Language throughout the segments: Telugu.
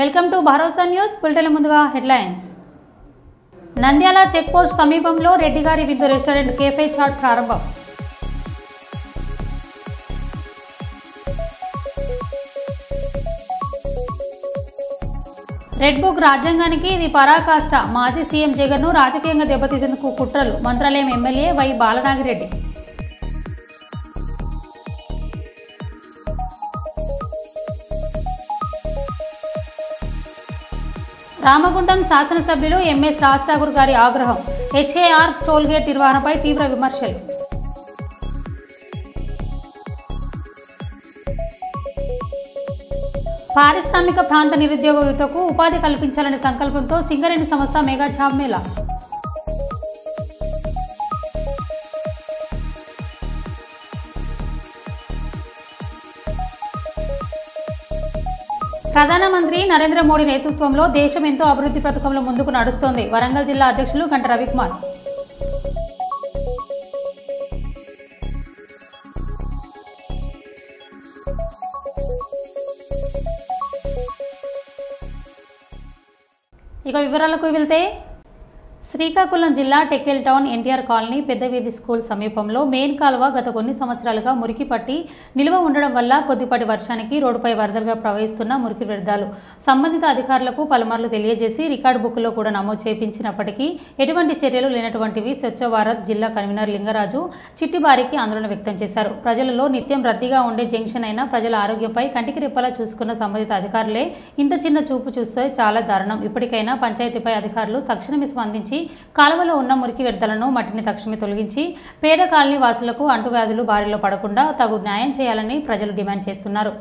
Welcome to Bharosa news. Bulletin ముందుగా హెడ్లైన్స్. నంద్యాల చెక్ పోస్ట్ సమీపంలో రెడ్డిగారి విందు రెస్టారెంట్ కేఫే చాట్ ప్రారంభం. రెడ్ బుక్ రాజ్యాంగానికి ఇది పరాకాష్ట. మాజీ సీఎం జగన్ ను రాజకీయంగా దెబ్బతీసేందుకు కుట్రలు. Mantralayam MLA Y Balanagireddy. రామగుండం శాసనసభ్యులు ఎంఎస్ రాజ్ ఠాకూర్ గారి ఆగ్రహం. హెచ్ఏఆర్ టోల్గేట్ నిర్వహణపై తీవ్ర విమర్శలు. పారిశ్రామిక ప్రాంత నిరుద్యోగ యువతకు ఉపాధి కల్పించాలనే సంకల్పంతో సింగరేణి సంస్థ మెగా జాబ్ మేళా. ప్రధానమంత్రి నరేంద్ర మోడీ నేతృత్వంలో దేశం ఎంతో అభివృద్ధి పథకంలో ముందుకు నడుస్తోంది. వరంగల్ జిల్లా అధ్యక్షులు గంట రవికుమార్. ఇక వివరాలకు వెళ్తే, శ్రీకాకుళం జిల్లా టెక్కెల్ టౌన్ ఎన్టీఆర్ కాలనీ పెద్దవీధి స్కూల్ సమీపంలో మెయిన్ కాలువ గత కొన్ని సంవత్సరాలుగా మురికి పట్టి నిల్వ ఉండడం వల్ల కొద్దిపాటి వర్షానికి రోడ్డుపై వరదలుగా ప్రవహిస్తున్న మురికి వ్యర్థాలు సంబంధిత అధికారులకు పలుమార్లు తెలియజేసి రికార్డు బుక్లో కూడా నమోదు చేయించినప్పటికీ ఎటువంటి చర్యలు లేనటువంటివి స్వచ్ఛ భారత్ జిల్లా కన్వీనర్ లింగరాజు చిట్టిబారికి ఆందోళన వ్యక్తం చేశారు. ప్రజలలో నిత్యం రద్దీగా ఉండే జంక్షన్ అయినా ప్రజల ఆరోగ్యంపై కంటికి రెప్పలా చూసుకున్న సంబంధిత అధికారులే ఇంత చిన్న చూపు చూస్తే చాలా దారుణం. ఇప్పటికైనా పంచాయతీపై అధికారులు తక్షణమే స్పందించి కాలువలో ఉన్న మురికి వ్యర్థాలను మట్టిని తక్షణమే తొలగించి పేద కాలనీ వాసులకు అంటువ్యాధులు బారిలో పడకుండా తగు న్యాయం చేయాలని ప్రజలు డిమాండ్ చేస్తున్నారు.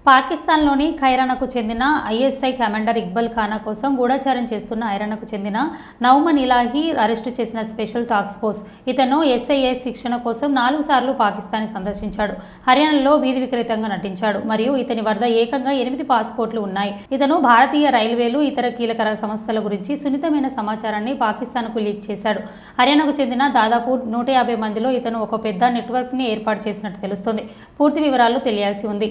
పాకిస్తాన్లోని ఖైరానాకు చెందిన ఐఎస్ఐ కమాండర్ ఇక్బల్ ఖానా కోసం గూఢచారం చేస్తున్న ఐరానాకు చెందిన నౌమన్ ఇలాహీ అరెస్టు చేసిన స్పెషల్ టాస్క్ ఫోర్స్ ఇతను ఎస్ఐఎస్ శిక్షణ కోసం 4 సార్లు పాకిస్తాన్ని సందర్శించాడు. హర్యానాలో వీధి విక్రేతంగా నటించాడు మరియు ఇతని వద్ద ఏకంగా 8 పాస్పోర్ట్లు ఉన్నాయి. ఇతను భారతీయ రైల్వేలు ఇతర కీలక సంస్థల గురించి సున్నితమైన సమాచారాన్ని పాకిస్తాన్కు లీక్ చేశాడు. హర్యానాకు చెందిన దాదాపు 150 మందిలో ఇతను ఒక పెద్ద నెట్వర్క్ని ఏర్పాటు చేసినట్టు తెలుస్తోంది. పూర్తి వివరాలు తెలియాల్సి ఉంది.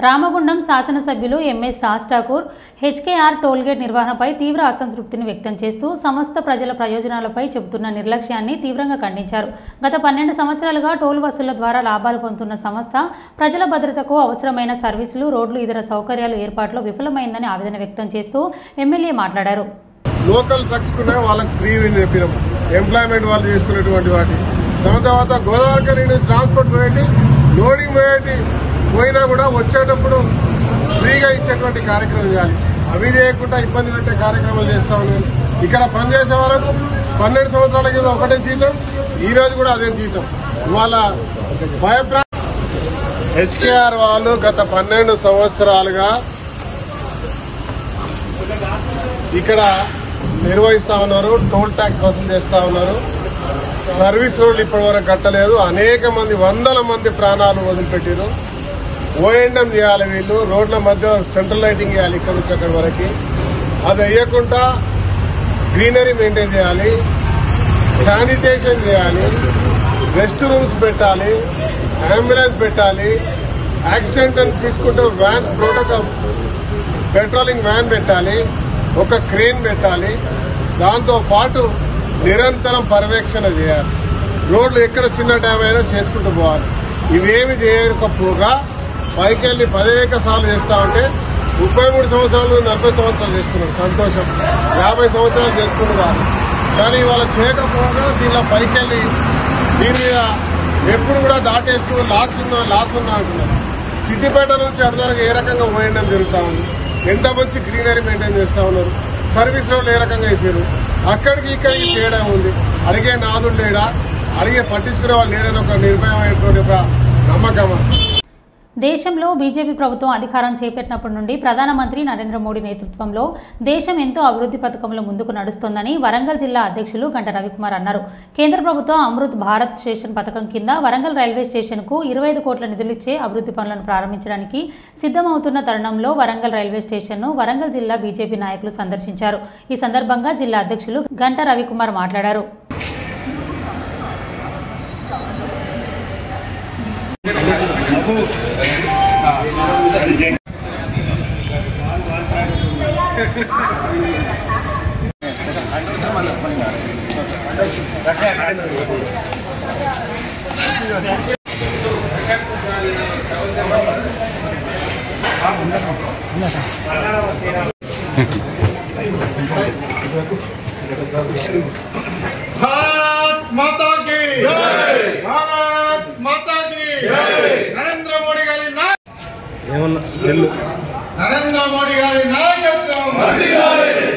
రామగుండం శాసనసభ్యులు MS Raj Thakur HKR toll gate నిర్వహణపై తీవ్ర అసంతృప్తిని వ్యక్తం చేస్తూ సమస్త ప్రజల ప్రయోజనాలపై చెబుతున్న నిర్లక్ష్యాన్ని తీవ్రంగా ఖండించారు. గత 12 సంవత్సరాలుగా టోల్ వసూళ్ల ద్వారా లాభాలు పొందుతున్న సంస్థ ప్రజల భద్రతకు అవసరమైన సర్వీసులు, రోడ్లు, ఇతర సౌకర్యాలు ఏర్పాట్లో విఫలమైందని ఆవేదన వ్యక్తం చేస్తూ ఎమ్మెల్యే మాట్లాడారు. లోకల్ ట్రక్స్ వాళ్ళకి ఫ్రీ ఎంప్లాయ్మెంట్ వాళ్ళు చేసుకునేటువంటి వాటి తర్వాత గోదావరి ట్రాన్స్పోర్ట్ పోయేటి, లోడింగ్ పోయేటి పోయినా కూడా వచ్చేటప్పుడు ఫ్రీగా ఇచ్చేటువంటి కార్యక్రమం చేయాలి. అవి చేయకుండా ఇబ్బంది పెట్టే కార్యక్రమాలు చేస్తా ఉన్నాను. ఇక్కడ పనిచేసే వరకు 12 సంవత్సరాల కింద ఒకటే జీతం, ఈ రోజు కూడా అదే జీతం. ఇవాళ హెచ్కేఆర్ వాళ్ళు గత 12 సంవత్సరాలుగా ఇక్కడ నిర్వహిస్తా ఉన్నారు. టోల్ ట్యాక్స్ వసూలు చేస్తా ఉన్నారు. సర్వీస్ రోడ్లు ఇప్పటివరకు కట్టలేదు. అనేక మంది, వందల మంది ప్రాణాలు వదిలిపెట్టారు. ఓఎండం చేయాలి వీళ్ళు. రోడ్ల మధ్య సెంట్రల్ లైటింగ్ చేయాలి ఇక్కడ నుంచి అక్కడి వరకు. అది వేయకుండా గ్రీనరీ మెయింటైన్ చేయాలి, శానిటేషన్ చేయాలి, రెస్ట్ రూమ్స్ పెట్టాలి, అంబులెన్స్ పెట్టాలి, యాక్సిడెంట్ అని తీసుకుంటే వ్యాన్ ప్రోటోకాల్ పెట్రోలింగ్ వ్యాన్ పెట్టాలి, ఒక క్రేన్ పెట్టాలి. దాంతో పాటు నిరంతరం పర్యవేక్షణ చేయాలి. రోడ్లు ఎక్కడ చిన్న డ్యామ్ అయినా చేసుకుంటూ పోవాలి. ఇవేమి చేయకపోగా పైకెళ్ళి 10 సార్లు చేస్తా ఉంటే 33 సంవత్సరాలు 40 సంవత్సరాలు చేసుకున్నారు. సంతోషం. 50 సంవత్సరాలు చేసుకున్నారు. కానీ ఇవాళ చేయకపోగా దీనిలో పైకెళ్ళి దీని మీద ఎప్పుడు కూడా దాటేస్తూ లాస్ ఉన్నా అంటున్నారు. సిద్దిపేట నుంచి అడిదారకు ఏ రకంగా పోయడం జరుగుతూ ఉంది. ఎంత మంచి గ్రీనరీ మెయింటైన్ చేస్తూ ఉన్నారు. సర్వీస్ రోడ్లు ఏ రకంగా వేసారు. అక్కడికి ఇక్కడికి తేడా ఉంది. అడిగే నాదుడు లేడా, అడిగే పట్టించుకునే వాళ్ళు లేరని ఒక నిర్భయమైనటువంటి ఒక నమ్మకం. దేశంలో బీజేపీ ప్రభుత్వం అధికారం చేపట్టినప్పటి నుండి ప్రధానమంత్రి నరేంద్ర మోడీ నేతృత్వంలో దేశం ఎంతో అభివృద్ధి పథకంలో ముందుకు నడుస్తోందని వరంగల్ జిల్లా అధ్యక్షులు గంట రవికుమార్ అన్నారు. కేంద్ర ప్రభుత్వం అమృత్ భారత్ స్టేషన్ పథకం కింద వరంగల్ రైల్వే స్టేషన్కు 25 కోట్ల నిధులిచ్చే అభివృద్ధి పనులను ప్రారంభించడానికి సిద్ధమవుతున్న తరుణంలో వరంగల్ రైల్వే స్టేషన్ను వరంగల్ జిల్లా బీజేపీ నాయకులు సందర్శించారు. ఈ సందర్భంగా జిల్లా అధ్యక్షులు గంట రవికుమార్ మాట్లాడారు. भारत माता की जय, भारत माता की जय. नरेंद्र मोदी गारी नरेंद्र मोदी गारी नायकत्వం,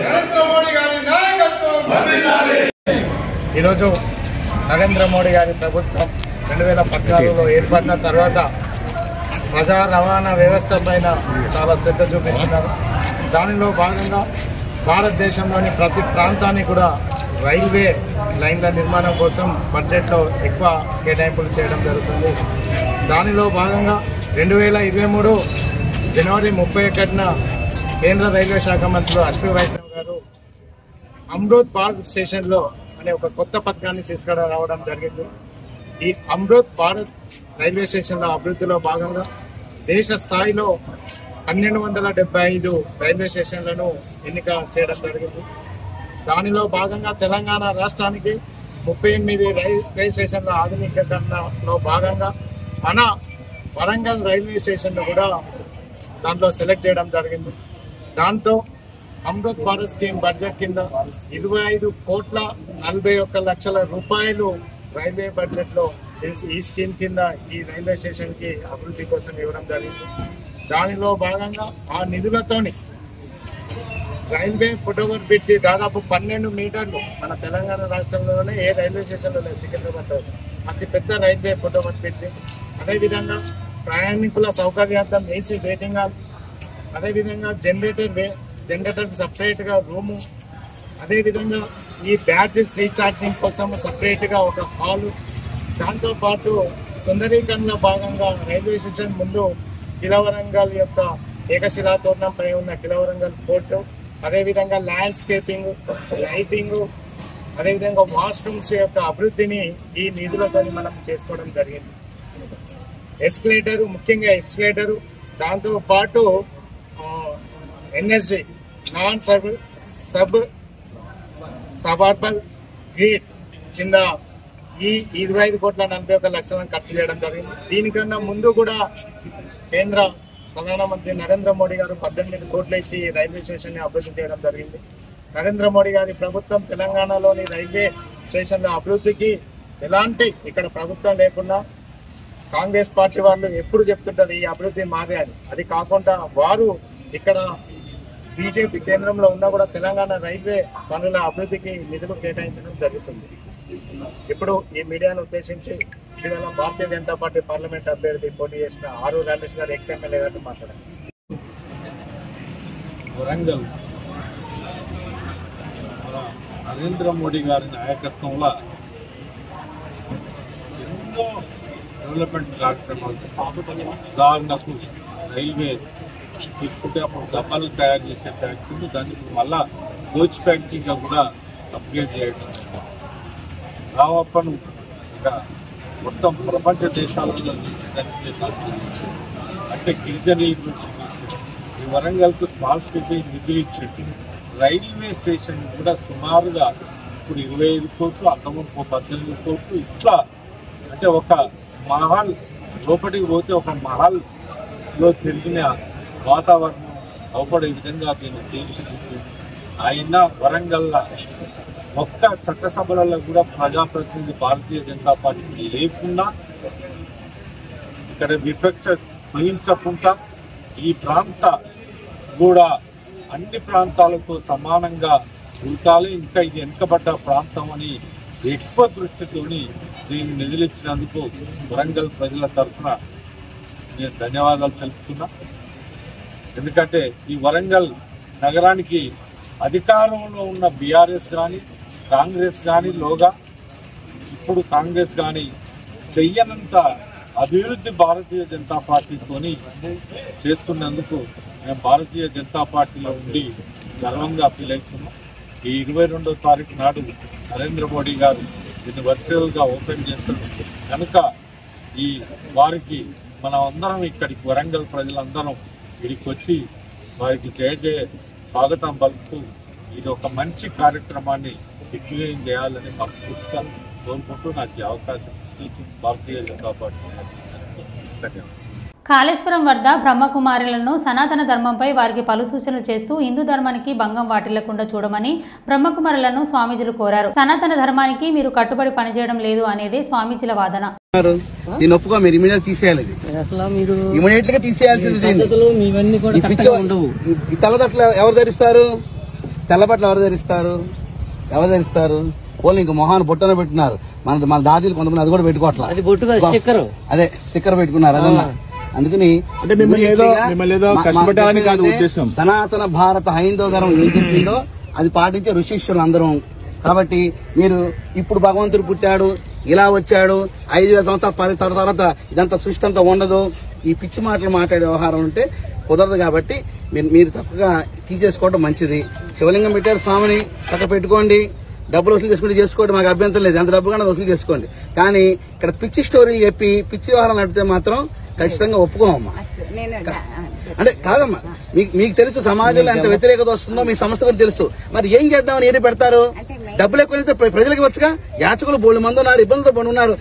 नरेंद्र मोदी गारी नायकत्వం. ఈరోజు నరేంద్ర మోడీ గారి ప్రభుత్వం 2014లో ఏర్పడిన తర్వాత ప్రజా రవాణా వ్యవస్థ పైన చాలా శ్రద్ధ చూపిస్తున్నారు. దానిలో భాగంగా భారతదేశంలోని ప్రతి ప్రాంతానికి కూడా రైల్వే లైన్ల నిర్మాణం కోసం బడ్జెట్లో ఎక్కువ కేటాయింపులు చేయడం జరుగుతుంది. దానిలో భాగంగా 2023 జనవరి 31న కేంద్ర రైల్వే శాఖ మంత్రులు అశ్విని వైష్ణవ్ గారు అమృత్ భారత్ స్టేషన్లో అనే ఒక కొత్త పథకాన్ని తీసుకురావడం జరిగింది. ఈ అమృత్ భారత్ రైల్వే స్టేషన్ల అభివృద్ధిలో భాగంగా దేశ స్థాయిలో 1275 రైల్వే స్టేషన్లను ఎన్నిక చేయడం జరిగింది. దానిలో భాగంగా తెలంగాణ రాష్ట్రానికి 38 రైల్వే స్టేషన్ల ఆధునికీకరణలో భాగంగా మన వరంగల్ రైల్వే స్టేషన్ను కూడా దాంట్లో సెలెక్ట్ చేయడం జరిగింది. దాంతో అమృత్ భారత్ స్కీమ్ బడ్జెట్ కింద 25,41,00,000 రూపాయలు రైల్వే బడ్జెట్లో ఈ స్కీమ్ కింద ఈ రైల్వే స్టేషన్కి అభివృద్ధి కోసం ఇవ్వడం జరిగింది. దానిలో భాగంగా ఆ నిధులతోని రైల్వే ఫుట్ఓవర్ బ్రిడ్జి దాదాపు 12 మీటర్లు మన తెలంగాణ రాష్ట్రంలోనే ఏ రైల్వే స్టేషన్లో లేదు. సికింద్రాబాద్ అతి పెద్ద రైల్వే ఫుట్ఓవర్ బ్రిడ్జి. అదేవిధంగా ప్రయాణికుల సౌకర్యార్థం ఏసీ వెయిటింగ్ హాల్, అదేవిధంగా జనరేటర్ సపరేట్గా రూము, అదేవిధంగా ఈ బ్యాటరీస్ రీఛార్జింగ్ కోసం సపరేట్గా ఒక హాలు. దాంతోపాటు సుందరీకరణలో భాగంగా రైల్వే స్టేషన్ ముందు కిలవరంగల్ యొక్క ఏకశిలాతోరణంపై ఉన్న కిలవరంగల్ ఫోర్ట్, అదేవిధంగా ల్యాండ్స్కేపింగ్, లైటింగ్, అదేవిధంగా వాష్రూమ్స్ యొక్క అభివృద్ధిని ఈ నిధులతో మనం చేసుకోవడం జరిగింది. ఎస్కలేటరు, ముఖ్యంగా ఎస్కలేటరు, దాంతోపాటు ఎన్ఎస్జి నాన్ సబర్బన్ గేట్ కింద ఈ 25,41,00,000 ఖర్చు చేయడం జరిగింది. దీనికన్నా ముందు కూడా కేంద్ర ప్రధానమంత్రి నరేంద్ర మోడీ గారు 18 కోట్లు ఇచ్చి రైల్వే స్టేషన్ని అభివృద్ధి చేయడం జరిగింది. నరేంద్ర మోడీ గారి ప్రభుత్వం తెలంగాణలోని రైల్వే స్టేషన్ల అభివృద్ధికి ఎలాంటి ఇక్కడ ప్రభుత్వం లేకుండా కాంగ్రెస్ పార్టీ వాళ్ళు ఎప్పుడు చెప్తుంటారు ఈ అభివృద్ధి మాదే అని. అది కాకుండా వారు ఇక్కడ బీజేపీ కేంద్రంలో ఉన్నా కూడా తెలంగాణ రైల్వే పనుల అభివృద్ధికి నిధులు కేటాయించడం జరుగుతుంది. ఇప్పుడు ఈ మీడియాను ఉద్దేశించి ఇవాళ భారతీయ జనతా పార్టీ పార్లమెంట్ అభ్యర్థి పోటీ చేసిన ఆరు రమేష్ గారు ఎక్స్ఎమ్మెల్యే గారితో మాట్లాడారు. వరంగల్ నరేంద్ర మోడీ గారి నాయకత్వంలో ఎన్నో డెవలప్మెంట్ కార్యక్రమాలు, ఉదాహరణకు రైల్వే తీసుకుంటే అప్పుడు డబ్బాలు తయారు చేసే ఫ్యాక్టరీలు దాన్ని మళ్ళా కోచ్ ఫ్యాక్టరీగా కూడా అప్గ్రేడ్ చేయడం, రావప్పను ఇంకా మొత్తం ప్రపంచ దేశాలలో అంటే గిరిజనీయులు ఈ వరంగల్కు స్మాల్ సిటీ నిధులు ఇచ్చేట్టు రైల్వే స్టేషన్ కూడా సుమారుగా ఇప్పుడు 25 కోట్లు, అంతకుముందు 18 కోట్లు, ఇట్లా అంటే ఒక మహల్ లోపలికి పోతే ఒక మహల్లో తిరిగిన వాతావరణం అవపడే విధంగా దీన్ని తీర్చిదిద్ది ఆయన వరంగల్లా ఒక్క చట్టసభలలో కూడా ప్రజాప్రతినిధి భారతీయ జనతా పార్టీ లేకున్నా ఇక్కడ విపక్ష వహించకుండా ఈ ప్రాంత కూడా అన్ని ప్రాంతాలతో సమానంగా ఉండాలి, ఇంకా ఇది వెనుకబడ్డ ప్రాంతం అని ఎక్కువ దృష్టితోని దీన్ని నిధులిచ్చినందుకు వరంగల్ ప్రజల తరఫున నేను ధన్యవాదాలు తెలుపుతున్నా. ఎందుకంటే ఈ వరంగల్ నగరానికి అధికారంలో ఉన్న బీఆర్ఎస్ కానీ కాంగ్రెస్ కానీ ఇప్పుడు కాంగ్రెస్ కానీ చెయ్యనంత అభివృద్ధి భారతీయ జనతా పార్టీతోని చేస్తున్నందుకు మేము భారతీయ జనతా పార్టీలో ఉండి గర్వంగా ఫీల్ అవుతున్నాం. ఈ 22వ తారీఖు నాడు నరేంద్ర మోడీ గారు దీన్ని వర్చువల్గా ఓపెన్ చేస్తారు కనుక ఈ వారికి మనం అందరం ఇక్కడికి వరంగల్ ప్రజలందరం ఇక్కడికి వచ్చి వారికి జయ స్వాగతం పలుకుతూ ఇది ఒక మంచి కార్యక్రమాన్ని దిగ్విజయం చేయాలని మనస్ఫూర్తిగా కోరుకుంటూ నాకు ఈ అవకాశం ఇచ్చి భారతీయ జనతా పార్టీ ధన్యవాదాలు. కాళేశ్వరం వద్ద బ్రహ్మకుమారులను సనాతన ధర్మంపై వారికి పలు సూచనలు చేస్తూ హిందూ ధర్మానికి భంగం వాటిల్లకుండా చూడమని బ్రహ్మకుమారులను స్వామీజీలు కోరారు. సనాతన ధర్మానికి మీరు కట్టుబడి పనిచేయడం లేదు అనేదే స్వామీజీల వాదన. దీన్ని ఒప్పుకో, మీరు ఇమీడియట్ తీసేయాలి, ఇమీడియట్ గా తీసేయాల్సింది. ఈ తెల్లబట్టలు ఎవరు ధరిస్తారు? తెల్లబట్టలు ఎవరు ధరిస్తారు? వాళ్ళు ఇంక మొహాన్ని బొట్టన పెట్టినారు. మన దాదీలు కొంతమంది అది కూడా పెట్టుకోవట్లేదు, అదే స్టిక్కర్ పెట్టుకున్నారు. అదన్నా అందుకని సనాతన భారత హైందవ ధర్మం ఏం చెప్పిందో అది పాటించే ఋషిష్యులు అందరం. కాబట్టి మీరు ఇప్పుడు భగవంతుడు పుట్టాడు, ఇలా వచ్చాడు, 5000 సంవత్సరాల తర్వాత ఇదంతా సృష్టి అంతా ఉండదు, ఈ పిచ్చి మాటలు మాట్లాడే వ్యవహారం ఉంటే కుదరదు. కాబట్టి మీరు చక్కగా తీసేసుకోవడం మంచిది. శివలింగం పెట్టారు, స్వామిని పక్క పెట్టుకోండి, డబ్బులు వసూలు చేసుకుంటే చేసుకోండి, మాకు అభ్యంతరం లేదు, ఎంత డబ్బు కన్నా వసూలు చేసుకోండి. కానీ ఇక్కడ పిచ్చి స్టోరీలు చెప్పి పిచ్చి వ్యవహారం నడిపితే మాత్రం ఖచ్చితంగా ఒప్పుకోమమ్మా. అంటే కాదమ్మా, మీకు తెలుసు సమాజంలో ఎంత వ్యతిరేకత వస్తుందో మీ సంస్థ కూడా తెలుసు. మరి ఏం చేద్దామని ఏంటి పెడతారు? డబ్బులు ఎక్కువ ప్రజలకు వచ్చుగా, యాచకులు బోళ్ళు మంది ఉన్నారు, ఇబ్బందులతో పడి ఉన్నారు.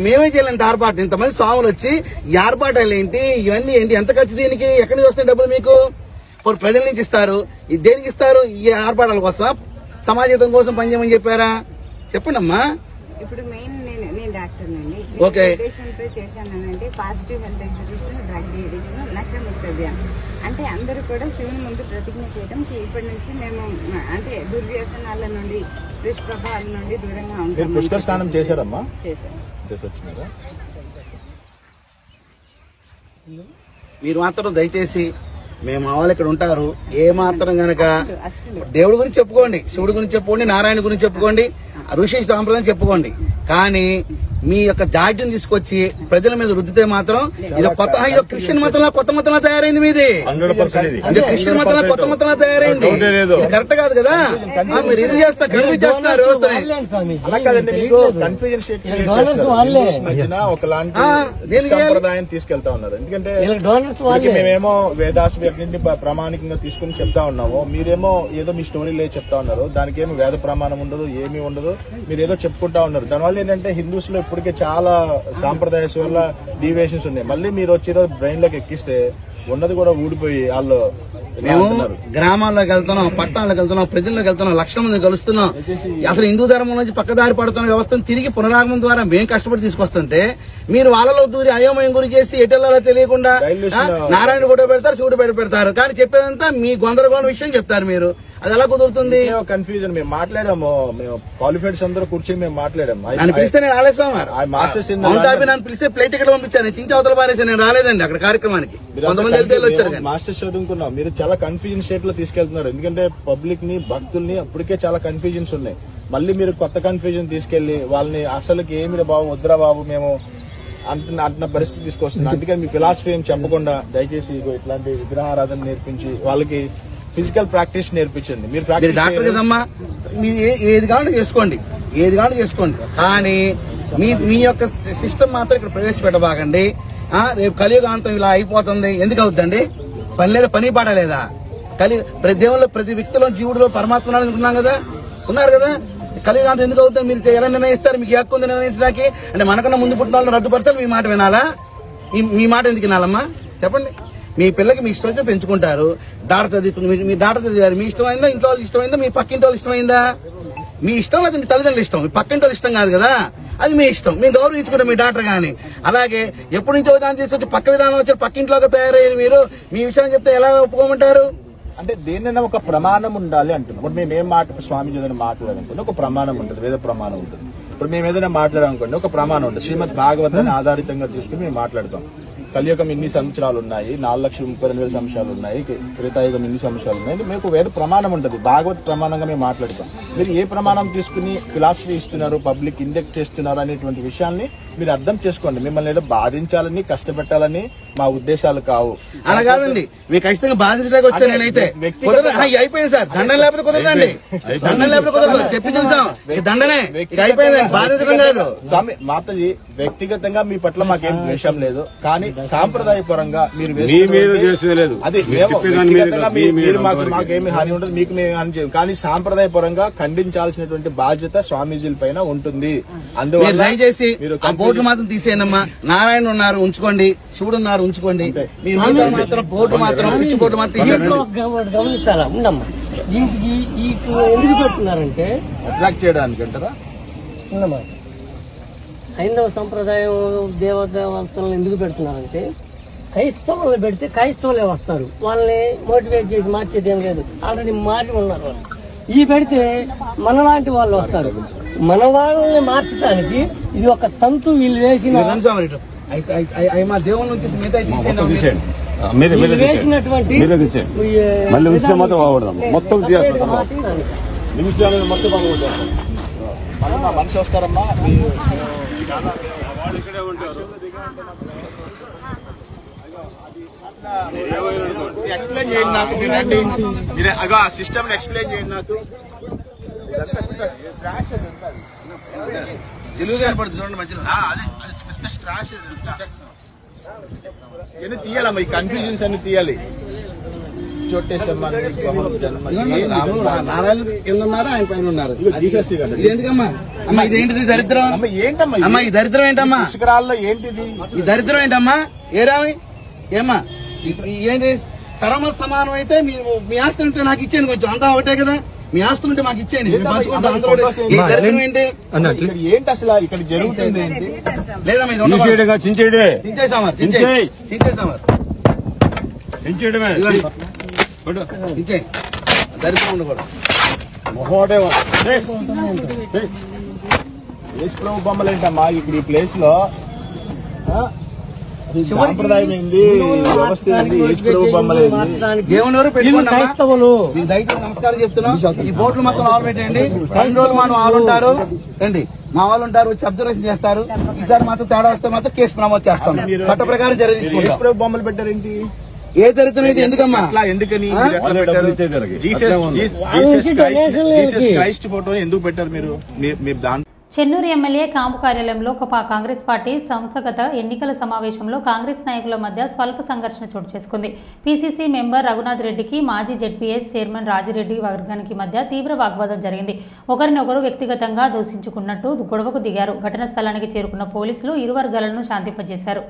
మేమే చేయలేంత ఆర్పాటు, ఇంతమంది స్వాములు వచ్చి ఈ ఆర్పాటాలు ఏంటి, ఇవన్నీ ఏంటి, ఎంత ఖర్చు దీనికి, ఎక్కడి నుంచి వస్తాయి డబ్బులు మీకు? ప్రజల నుంచి ఇస్తారు, దేనికి ఇస్తారు? ఈ ఆర్పాటాల కోసం, సమాజం కోసం పనిచేయమని చెప్పారా? చెప్పండి అమ్మా. ఇప్పుడు మెయిన్ నేను డాక్టర్ నండి. ఓకే, చేశానంటే positive health exhibition, drug addiction, Nasha Mukti Abhiyan. అంటే అందరూ కూడా శివుని ముందు ప్రతిజ్ఞ చేయడం ఇప్పటి నుంచి మేము అంటే దుర్వ్యసనాల నుండి, దుష్ప్రభావాల నుండి దూరంగా ఉంటాం. పుష్కర స్నానం చేశారమ్మా? చేశాను. మీరు మాత్రం దయచేసి మేము వాళ్ళు ఇక్కడ ఉంటారు, ఏ మాత్రం గనక దేవుడి గురించి చెప్పుకోండి, శివుడి గురించి చెప్పుకోండి, నారాయణ గురించి చెప్పుకోండి, ఋషి సాంప్రదాయం చెప్పుకోండి. కానీ మీ యొక్క దాడ్యం తీసుకొచ్చి ప్రజల మీద రుద్దితే మాత్రం ఇది కొత్త క్రిస్టియన్ మతంలో కొత్త మతంలో తయారైంది. మీది ఇది క్రిస్టియన్ మతంలో కొత్త మతంలో తయారైంది, కరెక్ట్ కాదు కదా. మీరు ఇది చేస్తారు, కన్ఫ్యూజ్ చేస్తున్నారు సంప్రదాయం తీసుకెళ్తా ఉన్నారు. ఎందుకంటే మేమేమో వేదాస్ నుండి ప్రామాణికంగా తీసుకుని చెప్తా ఉన్నాము, మీరేమో ఏదో మీ స్టోరీలే చెప్తా ఉన్నారు. దానికి ఏమో వేద ప్రమాణం ఉండదు, ఏమీ ఉండదు, మీరు ఏదో చెప్పుకుంటా ఉన్నారు. దానివల్ల ఏంటంటే హిందూస్ లో ఇప్పటికే చాలా సాంప్రదాయస్ వల్ల డీవియేషన్స్ ఉన్నాయి. మళ్ళీ మీరు వచ్చేదో బ్రెయిన్ లోకి ఎక్కిస్తే ఉన్నది కూడా ఊడిపోయి వాళ్ళు. మేము గ్రామాల్లోకి వెళ్తున్నాం, పట్టణాలకు వెళ్తున్నాం, ప్రజల్లోకి వెళ్తున్నాం, లక్షల మంది కలుస్తున్నాం. అసలు హిందూ ధర్మం నుంచి పక్కదారి పడుతున్న వ్యవస్థను తిరిగి పునరాగమనం ద్వారా మేము కష్టపడి తీసుకొస్తుంటే మీరు వాళ్ళలో దూరి అయోమయం గురి చేసి ఎటెల్లాలో తెలియకుండా నారాయణ ఫోటో పెడతారు, శివుడు పెడతారు, కానీ చెప్పేదంతా మీ గొందరగోళం విషయం చెప్తారు మీరు. అది ఎలా కుదురుతుంది? కన్ఫ్యూజన్. మేము మాట్లాడాము, మేము క్వాలిఫైడ్స్ అందరూ కూర్చొని మేము మాట్లాడాము. నన్ను పిలిస్తే నేను రాలేదు నన్ను పిలిస్తే ప్లేట్ టికెట్ పంపించాను, చించి అవతల పారేసి నేను రాలేదండి అక్కడ కార్యక్రమానికి. కొంతమంది వచ్చారు. మాస్టర్స్ చదువుకున్నాం, మీరు చాలా కన్ఫ్యూజన్ స్టేట్ లో తీసుకెళ్తున్నారు. ఎందుకంటే పబ్లిక్ ని, భక్తుల్ని అప్పటికే చాలా కన్ఫ్యూజన్స్ ఉన్నాయి. మళ్ళీ మీరు కొత్త కన్ఫ్యూజన్ తీసుకెళ్లి వాళ్ళని అసలుకి ఏమి బాబు వద్దురా బాబు మేము అంటున్న పరిస్థితి తీసుకొస్తుంది. అందుకని మీ ఫిలాసఫీ ఏం చెప్పకుండా దయచేసి ఇట్లాంటి విగ్రహారాధన నేర్పించి వాళ్ళకి ఫిజికల్ ప్రాక్టీస్ నేర్పించండి. మీరు డాక్టర్ కదమ్మా, మీరు ఏది కావాలంటే చేసుకోండి, కానీ మీ యొక్క సిస్టమ్ మాత్రం ఇక్కడ ప్రవేశపెట్టబాకండి. రేపు కలియుగాంతం ఇలా అయిపోతుంది, ఎందుకు అవుతుందండి? పని లేదా, పని పాడలేదా? ప్రతి దేవుళ్ళు, ప్రతి వ్యక్తిలో జీవుడిలో పరమాత్మ అనుకున్నాం కదా, ఉన్నారు కదా. కలియుగాంతం ఎందుకు అవుతుంది? మీరు ఎలా నిర్ణయిస్తారు? మీకు హక్కు ఉంది నిర్ణయించడానికి. అంటే మనకన్నా ముందు పుట్టిన వాళ్ళని రద్దుపరచాలి, మీ మాట వినాలా? మీ మాట ఎందుకు వినాలమ్మా చెప్పండి? మీ పిల్లకి మీ ఇష్టం పెంచుకుంటారు. డాక్టర్ చదువుకుని మీ డాక్టర్ చదివారు, మీ ఇష్టమైందా? ఇంట్లో వాళ్ళు ఇష్టమైందా? మీ పక్కింటి వాళ్ళు ఇష్టమైందా? మీ ఇష్టం లేదా మీ తల్లిదండ్రులు ఇష్టం, మీ పక్కింటి వాళ్ళు ఇష్టం కాదు కదా, అది మీ ఇష్టం. మేము గౌరవించుకుంటాం మీ డాక్టర్ గాని. అలాగే ఎప్పటి నుంచో విధానం తీసుకొచ్చి పక్క విధానం వచ్చి పక్కింట్లోకి తయారయ్యారు మీరు. మీ విషయం చెప్తే ఎలా ఒప్పుకోమంటారు? అంటే దేనైనా ఒక ప్రమాణం ఉండాలి అంటున్నాం. ఇప్పుడు మేము ఏం స్వామీజీ ఏదైనా మాట్లాడాలనుకోండి ఒక ప్రమాణం ఉంటుంది, వేద ప్రమాణం ఉంటుంది. ఇప్పుడు మేము ఏదైనా మాట్లాడాలనుకోండి ఒక ప్రమాణం ఉంటుంది. శ్రీమద్ భాగవతాన్ని ఆధారితంగా తీసుకుని మేము మాట్లాడతాం. కలియుగం ఇన్ని సంవత్సరాలు ఉన్నాయి, 4,32,000 సంవత్సరాలు ఉన్నాయి, త్రేతాయుగం ఇన్ని సంవత్సరాలు ఉన్నాయి. మీకు వేద ప్రమాణం ఉంటుంది, భాగవత్ ప్రమాణంగా మేము మాట్లాడతాం. మీరు ఏ ప్రమాణం తీసుకుని ఫిలాసఫీ ఇస్తున్నారు, పబ్లిక్ ఇండెక్ట్ చేస్తున్నారు అనేటువంటి విషయాన్ని మీరు అర్థం చేసుకోండి. మిమ్మల్ని ఏదో బాధించాలని, కష్టపెట్టాలని మా ఉద్దేశాలు కావు. అలా కాదండి, మీకు ఖచ్చితంగా బాధించడానికి వచ్చా. నేనైతే అయిపోయింది సార్, దండం లేకపోతే కుదరదండి, దండం లేకపోతే కుదరదు, చెప్పి చూసాం. దండనే అయిపోయింది, బాధించడం కాదు. స్వామి మాతాజీ, వ్యక్తిగతంగా మీ పట్ల మాకేం ద్వేషం లేదు, కానీ సాంప్రదాయపరంగా మీరు మాకేమి హాని ఉండదు, మీకు మేము హాని చేయం. కానీ సాంప్రదాయపరంగా ఖండించాల్సినటువంటి బాధ్యత స్వామీజీల పైన ఉంటుంది. అందువల్ల దయచేసి బోర్డు మాత్రం తీసేయనమ్మా. నారాయణ ఉన్నారు ఉంచుకోండి, శివుడు ఉన్నారు ఉంచుకోండి. మీరు మాత్రం బోర్డు మాత్రం పిచ్చి బోర్డు మాత్రం గమనించాలా ఉండమ్మా. ఎందుకు పెడుతున్నారంటే అట్రాక్ట్ చేయడానికి అంటారా? చిన్నమాట హైందవ సంప్రదాయం దేవదేవతలను ఎందుకు పెడుతున్నారంటే క్రైస్తవులు పెడితే క్రైస్తవులే వస్తారు, వాళ్ళని మోటివేట్ చేసి మార్చేది ఏం లేదు, ఆల్రెడీ మారి ఉన్నారు వాళ్ళు. ఈ పెడితే మనలాంటి వాళ్ళు వస్తారు. మన వాళ్ళని మార్చడానికి ఇది ఒక తంతు వీళ్ళు వేసిన వేసినటువంటి మనిషి వస్తారమ్మా. ఎక్స్ప్లెయిన్ చేయండి నాకు, మీరు ఆ సిస్టమ్ ఎక్స్ప్లెయిన్ చేయండి నాకు. చూడండి మధ్యలో పెద్ద స్ట్రాష్ ఇవన్నీ తీయాలమ్మా, ఈ కన్ఫ్యూజన్స్ అన్ని తీయాలి. నారాయణ కింద ఉన్నారు, ఆయన పైన ఉన్నారు. ఎందుకమ్మా అమ్మా ఇదేంటిది దరిద్రం? ఏంటమ్మా అమ్మా ఈ దరిద్రం ఏంటమ్మా? పుష్కరాల్లో ఏంటిది ఈ దరిద్రం ఏంటమ్మా? ఏరామి ఏమ్మా ఏంటి? సరమ సమానం అయితే మీ ఆస్తి ఉంటే నాకు ఇచ్చేయండి, కొంచెం అంతా ఒకటే కదా. మీ ఆస్తులు ఉంటే మాకు ఇచ్చేయండి, దరిద్రం ఏంటి? ఏంటి అసలు ఇక్కడ జరుగుతుంది ఏంటి? లేదమ్మా చించేసామా దరిద్రం ఉండకూడదు. యేసుప్రభు బొమ్మలు ఏంటమ్మా ఇప్పుడు ఈ ప్లేస్ లో? సాంప్రదాయం ఏంది, వ్యవస్థ ఏంది, యేసుప్రభు బొమ్మలు దేవుని పెట్టుకోండి. దయచేసి నమస్కారం చెప్తున్నాం. ఈ బోట్లు మొత్తం ఆలు పెట్టండి. 2 రోజులు మనం వాళ్ళు ఉంటారు రండి, మా వాళ్ళు ఉంటారు, వచ్చి అబ్జర్వేషన్ చేస్తారు. ఈసారి మాత్రం తేడా వస్తే మాత్రం కేసు నమోదు చేస్తాం, చట్ట ప్రకారం చర్య తీసుకుంటాం. యేసుప్రభు బొమ్మలు పెట్టారేంటి? ఏ దరిద్రం ఇది? ఎందుకమ్మా? ఎందుకని క్రైస్ట్ ఫోటో ఎందుకు పెట్టారు మీరు దాంట్లో? చెన్నూరు ఎమ్మెల్యే క్యాంపు కార్యాలయంలో కాంగ్రెస్ పార్టీ సంస్థాగత ఎన్నికల సమావేశంలో కాంగ్రెస్ నాయకుల మధ్య స్వల్ప సంఘర్షణ చోటు చేసుకుంది. పీసీసీ మెంబర్ రఘునాథ్ రెడ్డికి మాజీ జెడ్పీఎస్ చైర్మన్ రాజిరెడ్డి వర్గానికి మధ్య తీవ్ర వాగ్వాదం జరిగింది. ఒకరినొకరు వ్యక్తిగతంగా దూషించుకున్నట్టు గొడవకు దిగారు. ఘటనా స్థలానికి చేరుకున్న పోలీసులు ఇరు వర్గాలను శాంతింపజేశారు.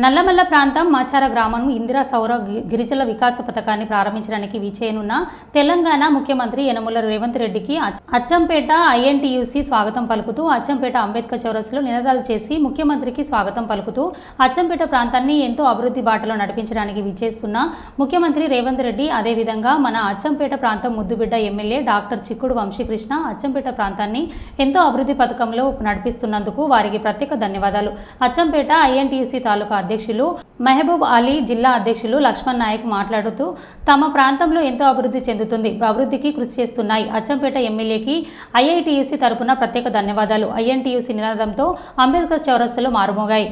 నల్లమల్ల ప్రాంతం మాచార గ్రామం ఇందిరా సౌర గిరిజల వికాస పథకాన్ని ప్రారంభించడానికి విచేయనున్న తెలంగాణ ముఖ్యమంత్రి యనమల రేవంత్ రెడ్డికి అచ్చంపేట ఐఎన్టీయూసీ స్వాగతం పలుకుతూ అచ్చంపేట అంబేద్కర్ చౌరస్లో నినాదాలు చేసి ముఖ్యమంత్రికి స్వాగతం పలుకుతూ అచ్చంపేట ప్రాంతాన్ని ఎంతో అభివృద్ధి బాటలో నడిపించడానికి విచేస్తున్న ముఖ్యమంత్రి రేవంత్ రెడ్డి అదేవిధంగా మన అచ్చంపేట ప్రాంతం ముద్దుబిడ్డ ఎమ్మెల్యే డాక్టర్ చిక్కుడు వంశీకృష్ణ అచ్చంపేట ప్రాంతాన్ని ఎంతో అభివృద్ధి పథకంలో నడిపిస్తున్నందుకు వారికి ప్రత్యేక ధన్యవాదాలు. అచ్చంపేట ఐఎన్టీయూసీ తాలూకా అధ్యక్షులు మహబూబ్ అలీ, జిల్లా అధ్యక్షులు లక్ష్మణ్ నాయక్ మాట్లాడుతూ తమ ప్రాంతంలో ఎంతో అభివృద్ధి చెందుతుంది, అభివృద్ధికి కృషి చేస్తున్నాయి. అచ్చంపేట ఎమ్మెల్యేకి ఐఐటీయూసీ తరపున ప్రత్యేక ధన్యవాదాలు. ఐఎన్టీయూసీ నినాదంతో అంబేద్కర్ చౌరస్తాలో మారుమోగాయి.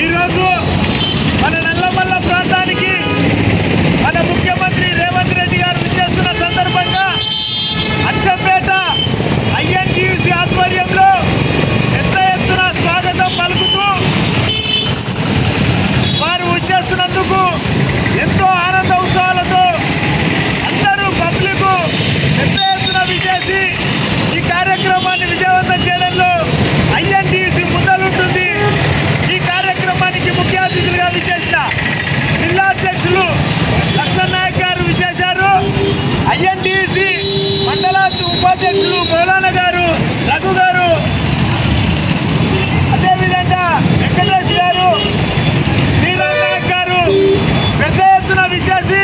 ఈరోజు మన నల్లమల్ల ప్రాంతానికి మన ముఖ్యమంత్రి రేవంత్ రెడ్డి గారు విచ్చేస్తున్న సందర్భంగా అచ్చంపేట ఐఎన్టీయూసీ ఆధ్వర్యంలో పెద్ద ఎత్తున స్వాగతం పలుకుతూ వారు విచ్చేస్తున్నందుకు ఎంతో ఆనంద ఉత్సవాలు మౌలానా గారు, రఘు గారు, అదేవిధంగా వెంకటేష్ గారు, శ్రీరామ్ నాయక్ గారు పెద్ద ఎత్తున విచ్చేసి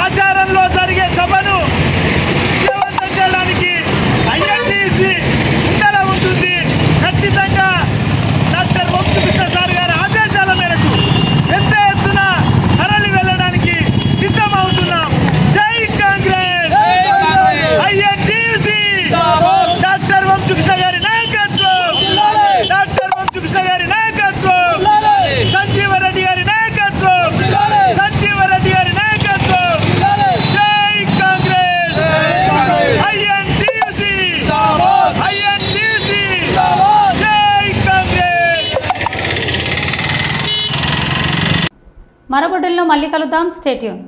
ఆచారంలో జరిగే సభను విజయవంతం చేయడానికి ఐఎన్టీయూసీ ముందర ఉంటుంది. ఖచ్చితంగా డాక్టర్ వంశకృష్ణ సార్ గారి ఆదేశాల మేరకు పెద్ద ఎత్తున తరలి వెళ్ళడానికి సిద్ధమవుతున్నాం. జై కాంగ్రెస్, ఐఎన్టీయూసీ, డాక్టర్ వంశకృష్ణ గారి నాయకత్వం, డాక్టర్ వంశకృష్ణ గారి నాయకత్వం, సంజీవరెడ్డి గారి నాయకత్వం, సంజీవరెడ్డి గారి నాయకత్వం. జై కాంగ్రెస్, ఐఎన్టీయూసీ, ఐఎన్టీయూసీ, జై కాంగ్రెస్. మరో బుట్టెల్లో మళ్ళీ కలుద్దాం. Stay tune.